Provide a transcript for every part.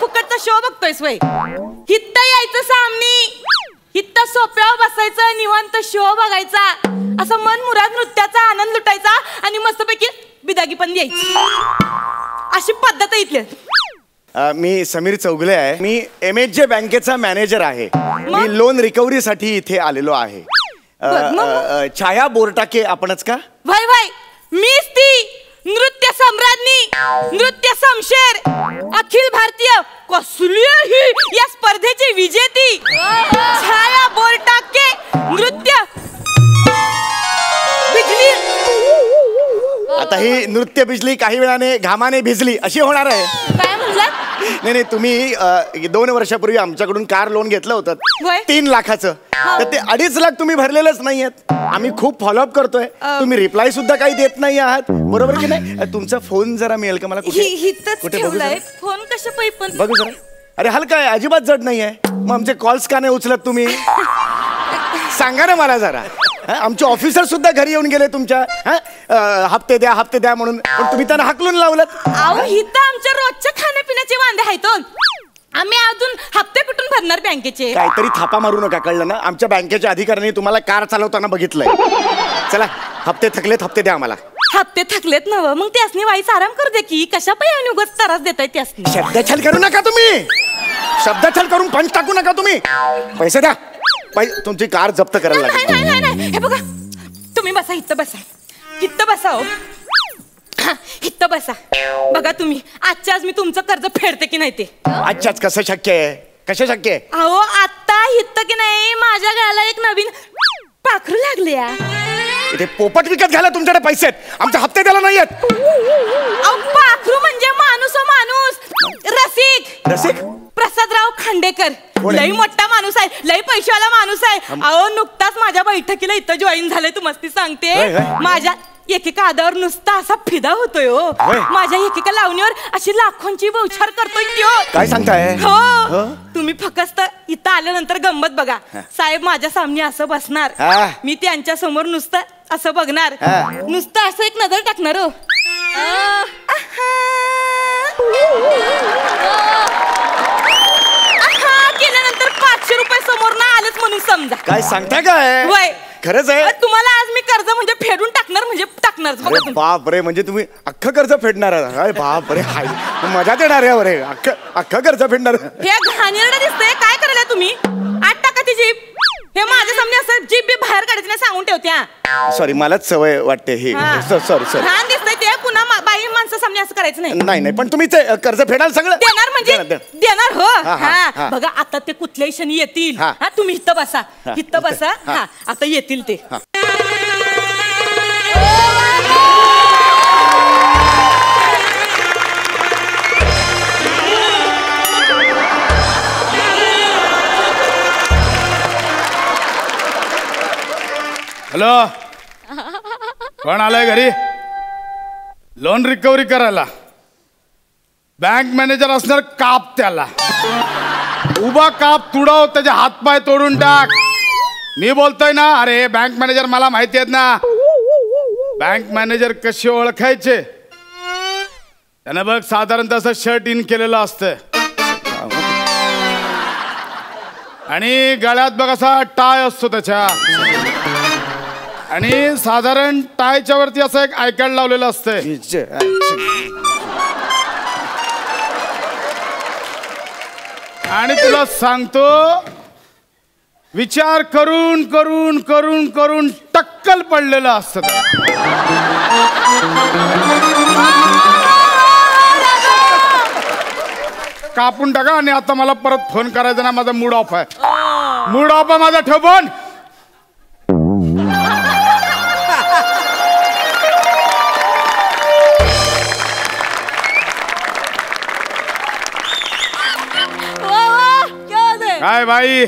फुकटचा show बघतोयस वय? हित्त यायचं सामनी, हित्त सोप्यावर बसायचं, निवांत शो बघायचा, असं मन मुराद नृत्याचा आनंद लुटायचा आणि मस्तपैकी बिदागी पण द्यायची. अशी पद्धत आहे इथली. मी समीर चौगले आहे. मी MHJ बँकेचा मॅनेजर आहे. मी लोन रिकव्हरी साठी इथे आलेलो आहे. छाया बोरटाके आपणच का? भाई भाई मीच ती नृत्य सम्राज्ञी, नृत्य शमशेर, अखिल भारतीय कसली ही या स्पर्धेची विजेती छाया बोरटाके, नृत्य बिजली. आता ही नृत्य बिजली काही वेळाने घामाने भिजली अशी होणार आहे. काय म्हणलात? नाही तुम्ही 2 वर्षापूर्वी आमच्याकडून कार लोन घेतलं होतं 3 लाखाचं. तर ते 2.5 लाख तुम्ही भरलेलंच नाहीयेत. आम्ही खूप फॉलोअप करतोय. तुम्ही रिप्लाय सुद्धा काही देत नाही आहात, बरोबर की नाही? तुमचा फोन जरा मिळेल का मला? कुठे फोन कशा पैपण बघू जरा. अरे हलका आहे, अजिबात जड नाहीये. मग आमचे कॉल्स का नाही उचलत तुम्ही? सांगा ना मला जरा. आमचे ऑफिसर सुद्धा घरी येऊन गेले तुमच्या, हप्ते द्या म्हणून, पण तुम्ही त्यांना हाकलून लावलं. अहो हिथं आमच्या रोजच्या खाण्यापिण्याचे वांदे आहेत. आम्ही अजून हप्ते कुठून भरणार बँकेचे? काहीतरी थापा मारू नका, कळलं ना? आमच्या बँकेच्या अधिकाऱ्यांनी तुम्हाला कार चालवताना बघितलंय. चला हप्ते थकलेत, हप्ते द्या आम्हाला. हप्ते थकलेत नव, मग त्यासनी वाईस आराम करू दे की. कशा पायाने उगाच त्रास देताय त्यासनी? शब्दछल करू नका तुम्ही. शब्दछल करून पंच टाकू नका तुम्ही. पैसे द्या. तुमची कार जप्त करायला लागेल. नाही हे बघा, तुम्ही बसा, हित्त बसा, हित्त बसा. हो हित्त बसा. बघा तुम्ही आजच्या आज मी तुमचं कर्ज फेडते की नाही ते. आजच्याच कसं शक्य आहे? कसं शक्य आहे? अहो आता हित्त की नाही माझ्या गळ्याला एक नवीन पाखरू लागले. इथे पोपट विकत घ्यायला तुमच्याकडे पैसे आहेत, आमचे हप्ते द्यायला नाही आहेत. पाखरू म्हणजे माणूस रसिक प्रसादराव खांडेकर. लई मोठा माणूस आहे, लई पैशावाला माणूस आहे. अहो नुकताच माझ्या बैठकीला इथं जॉईन झालंय. तू मस्ती सांगते. माझ्या एकेका आदावर नुसता असा फिदा होतोय. हो माझ्या एकेका लावणीवर अशी लाखोंची बौछार करतोय त्यो. काय सांगताय? हो तुम्ही फक्त इथं आल्यानंतर गंमत बघा. साहेब माझ्या सामने असं बसणार, मी त्यांच्या समोर नुसतं असं बघणार, नुसतं असं एक नजर टाकणार. हो केल्यानंतर 500 रुपये समोर ना आलेच म्हणून समजा. काय सांगताय? काय वय खरंच आहे? तुम्हाला आज मी कर्ज म्हणजे फेडून टाकणार म्हणजे टाकणार. बाप रे, म्हणजे तुम्ही अख्खं कर्ज फेडणार? अरे बाप रे, हाय मजा देणार आहे. अरे अख्खं कर्ज फेडणार? हे घाणेरडं दिसतंय. काय करायला तुम्ही? 8 टाका ती जीप. हे माझ्या सामने असं जीप बी बाहेर काढायचं नाही सांगून ठेवत्या. सॉरी, मलाच सवय वाटते ही. सॉरी. घाण दिसतंय ते. पुन्हा बाई माणसा सामने असं करायचं नाही. नाही पण तुम्ही कर्ज फेडाल सगळं? देणार म्हणजे देणार. हो बघा आता ते कुठल्याही क्षणी येतील. तुम्ही इथं बसा, इथं बसा. आता येतील ते. हॅलो, कोण आलंय घरी? लोन रिकव्हरी करायला बँक मॅनेजर असणार. काप त्याला, उभा काप, तुडव, त्याचे हातपाय तोडून टाक. मी बोलतोय ना. अरे बँक मॅनेजर मला माहिती आहेत ना. बँक मॅनेजर कसे ओळखायचे? त्यानं बघ साधारणतः असं शर्ट इन केलेलं असतं आणि गळ्यात बघ असा टाय असतो त्याच्या, आणि साधारण टायच्या वरती असं एक आय कार्ड लावलेलं असतंय. आणि तुला सांगतो, विचार करून करून करून करून टक्कल पडलेलं असतं. कापून टाका. आणि आता मला परत फोन करायचा ना, माझा मूड ऑफ आहे. मूड ऑफ आहे माझा. ठेव फोन. काय बाई,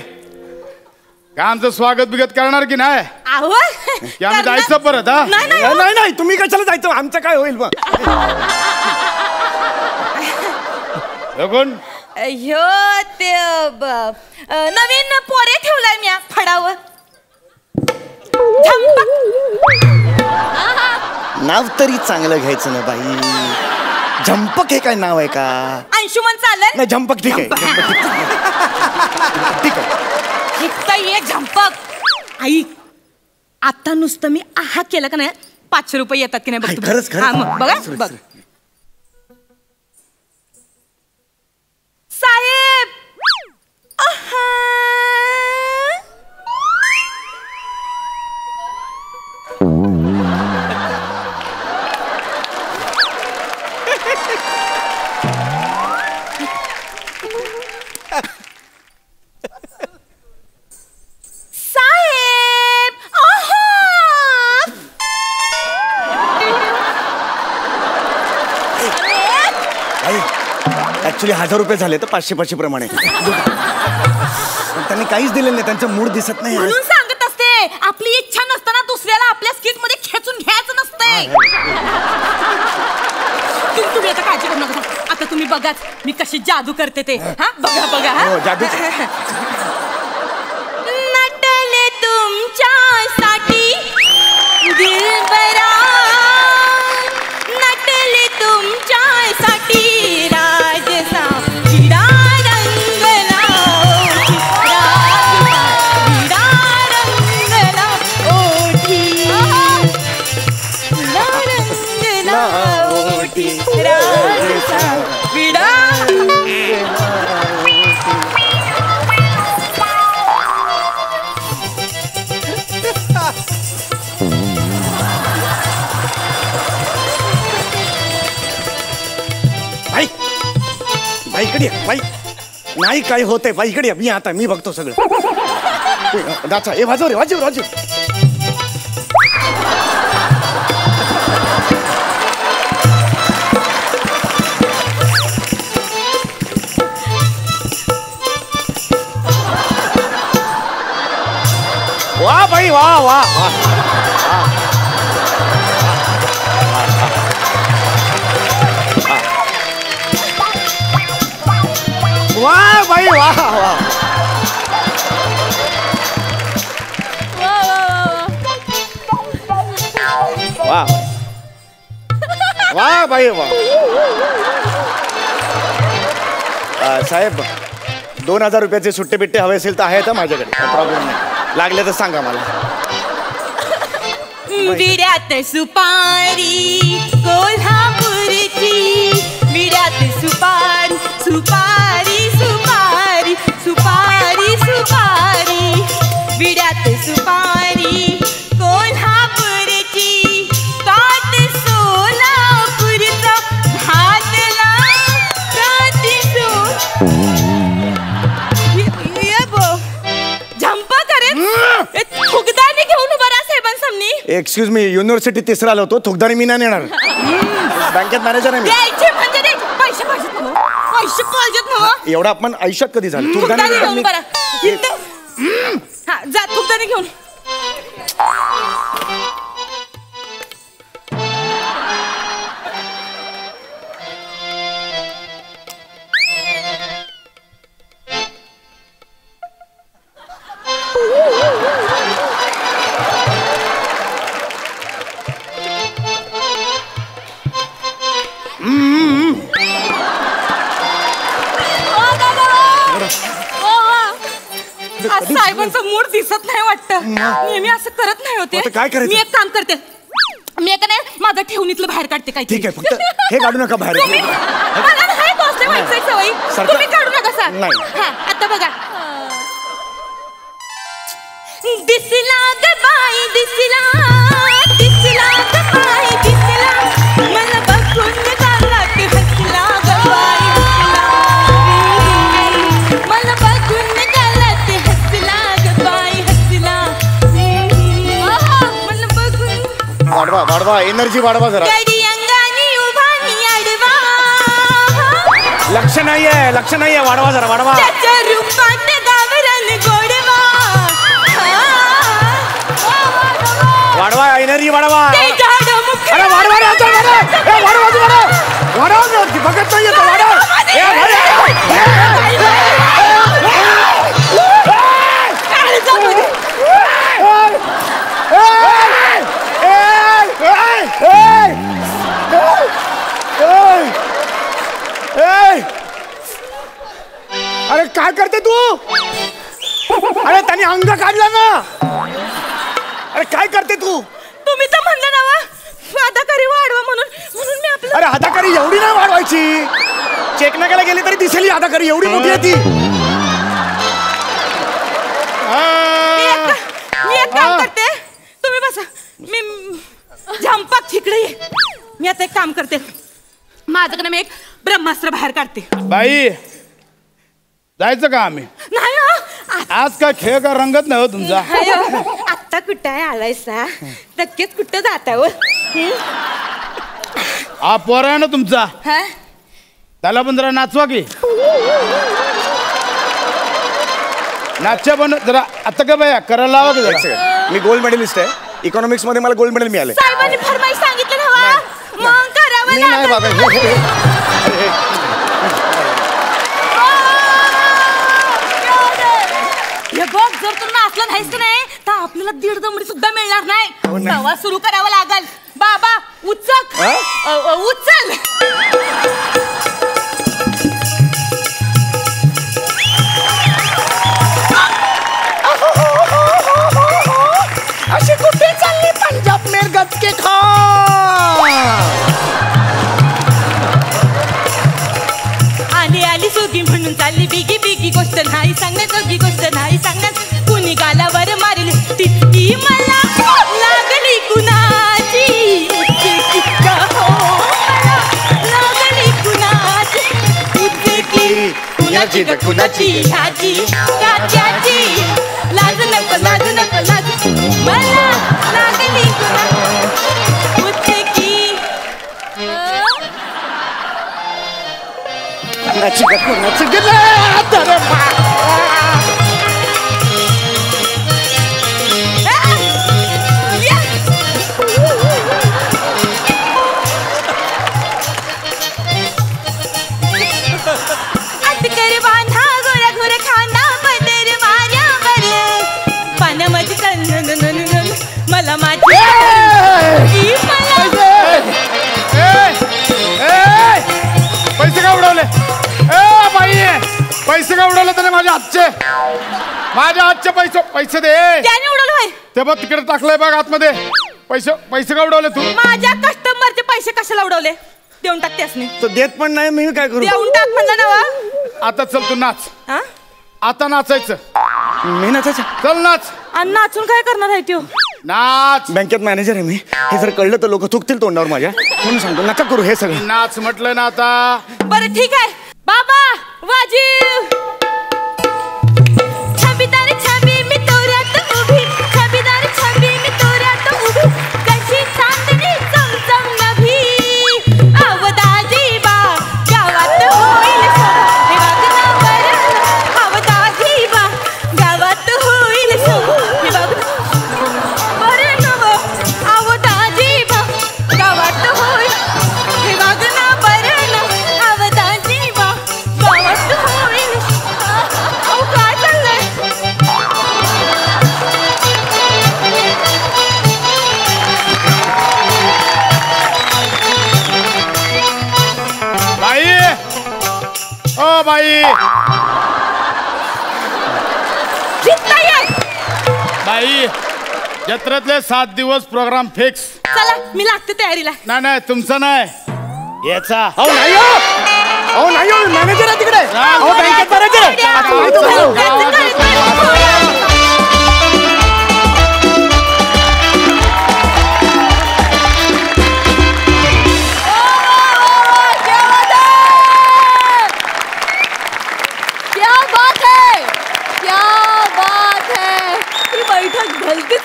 काय आमचं स्वागत बिगत करणार की नाही? की आम्ही जायचं परत? नाही तुम्ही कशाला जायचं? आमचं काय होईल मग? कोण? ते नवीन पोरे ठेवलाय मी फडावर. नाव तरी चांगलं घ्यायचं ना बाई. झंपक हे काय नाव आहे का? अंशुमन चालेल? नाही झंपक ठीक आहे. ठीक आहे. इतकं ये झंपक. आई आता नुसतं मी आहा केलं का नाही 500 रुपये येतात की नाही बघ. खरंच हा मग बघा बघ. साहेब आहा. साहेब आहा. ऍक्च्युली 1000 रुपये झाले तर 500 प्रमाणे. त्यांनी काहीच दिलेलं नाही, त्यांचा मूड दिसत नाही. म्हणून सांगत असते आपली इच्छा नसताना दुसऱ्याला आपल्या स्किट मध्ये खेचून घ्यायचं नसते. तुम्ही आता काळजी करू नका. आता तुम्ही बघाच मी कशी जादू करते ते. हा बघा बघा. हो, जादू. नटले तुमच्यासाठी दिलबरा, नटले तुमच्यासाठी राजसा विडा रंगला, विडा रंगला ओठी, विडा रंगला ओठी, राजसा विडा. बाई इकडे ये, बाई नाही काय होतंय, बाई इकडे ये. मी आता मी बघतो सगळं. नाचा ए वाजव रे, वाजव वाजव. वा बाई वा वा वा. वा बाई वा वा. वा वा बाई वा. साहेब 2000 रुपयाचे सुट्टे बिट्टे हवे असेल तर आहेत माझ्याकडे, प्रॉब्लेम नाही. लागले तर सांगा मला. विड्यात सुपारी कोल्हापूरची, विड्यात सुपारी सुपारी सुपारी सुपारी सुपारी, विड्यात सुपारी कोल्हापूरची, काट सोलापूरचा घातला काठी सो. ये बो झंप करे फुगदानी घेऊन उभा राहा साहेबांसामनी. एक्सक्यूज मी, युनिव्हर्सिटी तिसरा आलो होतो, थुकदारी मी नाही येणार. बँकेत मॅनेजर आहे मी. द्यायचे म्हणजे दे. पैसे पाहिजेत ना, पैसे पाहिजेत ना. एवढा अपमान आयुष्यात कधी झालं? थुकदानी घेऊन बरा. हा जा थुकदानी घेऊन. साहेबांचा मूड दिसत नाही वाटतं. नेहमी असं करत नाही होते. काय करायचं? मी एक काम करते, मी एक नाही माझं ठेवणीतलं बाहेर काढते. काय ठीक आहे, फक्त हे काढू नका बाहेर. मला नाही बसले व्हायचंय सवयी. तुम्ही काढू नका सर. नाही. हा आता बघा. दिसला ग बाई दिसला, दिसला ग बाई दिसला, मला बघून गालात हसला ग बाई हसला, मला बघून गालात हसला ग बाई हसला, मला बघून. वाढवा वाढवा, एनर्जी वाढवा जरा. गडी अंगानी उभा मी आडवा, लक्ष नाहीये, लक्ष नाहीये, वाढवा जरा वाढवा. त्याच्या रूपात गावरान गोडवा, वाढवा एनर्जी वाढवा. अरे वाढवा रे, आता वाढवा. ए वाढवा वाढवा. वाढवा बघत नाहीये तो, वाढवा. ए अरे काय करते तू? अरे त्याने अंग काढला ना. अरे काय करते तू? तुम्ही तर म्हणलं ना हाताकारी वाढवा म्हणून मी आपलं. अरे हाताकारी एवढी नाही वाढवायची. चेक नाकाला गेली तरी दिसेल हाताकारी एवढी मोठी आहे ती. मी एक काम करते, तुम्ही बसा. मी झंपाक ठिकडे ये. मी आता एक काम करते, माझ्याकडे मी एक ब्रह्मास्त्र बाहेर काढते. बाई जायचं का आम्ही? नाही आज काय खेळ का रंगत नाही हो तुमचा? आत्ता कुठं आलायसा? नक्कीच कुठं जाता हो? हा पोर आहे ना तुमचा, त्याला पण जरा नाचवा की. नाच्या पण जरा आता का बाया करायला लावा की जरा. मी गोल्ड मेडलिस्ट आहे इकॉनॉमिक्स मध्ये, मला गोल्ड मेडल मिळाले. साहेबांनी फरमाईश सांगितलं हवा मग करावं नाही बाबा. हे बघ, जर तू नाचलं नाहीस का नाही तर आपल्याला 1.5 दमडी सुद्धा मिळणार नाही. तेव्हा सुरू करावं लागल. बाबा उचक उचल. अशी कुठे चालली पंजाब में गचके खा. आली सुगी म्हणून चालली बिगी बिगी. गोष्ट नाही सांगण्याजोगी, गोष्ट नाही सांगण्यात. कुणी गालावर मारली तितकी मला लागली कुणाची. लागली कुणाची उचकी. कुणाची तर कुणाची ह्याची त्याची. लाज नको लाज नको लाज. मला लागली कुणाची उचकी. कुणाची का कुणाची गेलं. अटकर बांधा गोऱ्या गोऱ्या खांदा पदर माऱ्यावर. पानामध्ये कन मला माझी पैसे का उडवले? बाई पैसे का उडवले त्याने? माझ्या हातचे पैसे दे. त्याने उडवलं होय? ते बघ तिकडे टाकलंय बघ आतमध्ये. पैसे का उडवले तू? माझ्या कस्टमरचे पैसे कशाला उडवले? देऊन टाक त्यासनी. तो देत पण नाही, मी काय करू? देऊन टाक म्हणलं ना वा. आता चल तू नाच. आता नाचायचं. मी नाचायचं? चल नाच. आणि नाचून काय करणार आहे त्यो? नाच. बँकेत मॅनेजर आहे मी. हे जर कळलं तर लोक थुकतील तोंडावर माझ्या. म्हणून सांगतो नका करू हे सगळं. नाच म्हटलं ना आता. बरं ठीक आहे. बाबा वाजीव. छबीदार छबी मी तोऱ्यात उभी. छबीदार छबी मी तोऱ्यात उभी. कशी चांदणी चमचम नभी. अवदाजी बा गावात होईल हे वागणं बरं. अवदाजी बा गावात होईल हे वागणं बरं नव. अवदाजी बा गावात होईल हे वागणं बरं न. अवदाजी बा गावात होईल. अहो काय चाललंय? बाई ओ बाई. बाई जत्रेतले 7 दिवस प्रोग्राम फिक्स. चला मी लागते तयारीला. नाही तुमचं नाही याचा. अहो नाही हो. अहो नाही हो, मॅनेजर आहे तिकडे. अहो बँकेत मॅनेजर आहे. आता माहित होतं.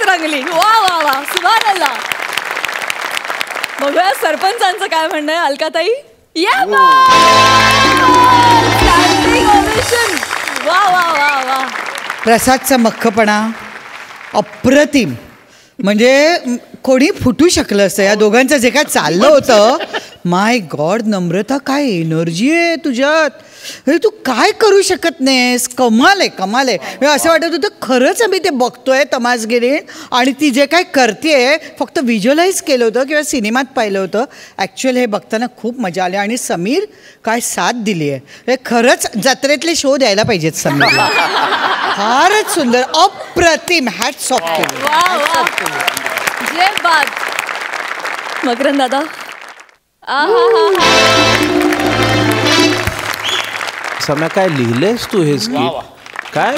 रंगली. वा वा वा सुभान अल्लाह. बघूया सरपंचांचं काय म्हणणं आहे. अलकाताई या. वा वा वा वा. प्रसादचा मख्खपणा अप्रतिम. म्हणजे कोणी फुटू शकलं असतं. या दोघांचं जे काय चाललं होतं माय गॉड नम्रता, काय एनर्जी आहे तुझ्यात. हे तू काय करू शकत नाहीस. कमाल आहे, कमाल आहे. असं वाटत होतं खरंच आम्ही ते बघतोय तमासगिरी, आणि ती जे काय करते फक्त व्हिज्युअलाइज केलं होतं किंवा सिनेमात पाहिलं होतं. ॲक्च्युअल हे बघताना खूप मजा आली. आणि समीर काय साथ दिली आहे. हे खरंच जत्रेतले शो द्यायला पाहिजेत समीरला. फारच सुंदर, अप्रतिम. हॅट्स ऑफ केलं. वा वा, जय बात. मकरंद दादा, सम्या, काय लिहिलेस तू हे स्क्रिप्ट? काय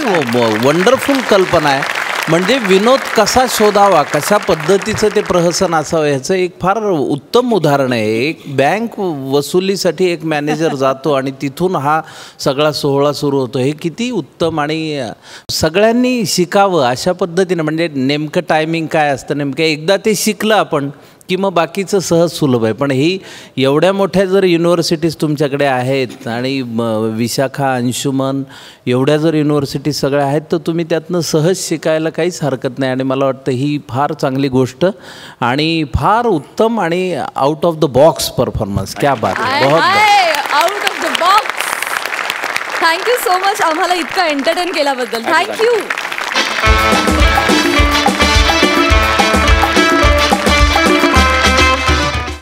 वंडरफुल कल्पना आहे. म्हणजे विनोद कसा शोधावा, कशा पद्धतीचं ते प्रहसन असावं, ह्याचं एक फार उत्तम उदाहरण आहे. एक बँक वसुलीसाठी एक मॅनेजर जातो आणि तिथून हा सगळा सोहळा सुरू होतो. हे किती उत्तम, आणि सगळ्यांनी शिकावं अशा पद्धतीनं. म्हणजे नेमकं टायमिंग काय असतं, नेमकं एकदा ते शिकलं आपण की मग बाकीचं सहज सुलभ आहे. पण ही एवढ्या मोठ्या जर युनिव्हर्सिटीज तुमच्याकडे आहेत आणि विशाखा, अंशुमन, एवढ्या जर युनिव्हर्सिटीज सगळ्या आहेत, तर तुम्ही त्यातनं सहज शिकायला काहीच हरकत नाही. आणि मला वाटतं ही फार चांगली गोष्ट आणि फार उत्तम आणि out of the box performance. क्या बात आहे, बहुत out of the box. Thank you so much आम्हाला इतकं एंटरटेन केल्याबद्दल. थँक्यू.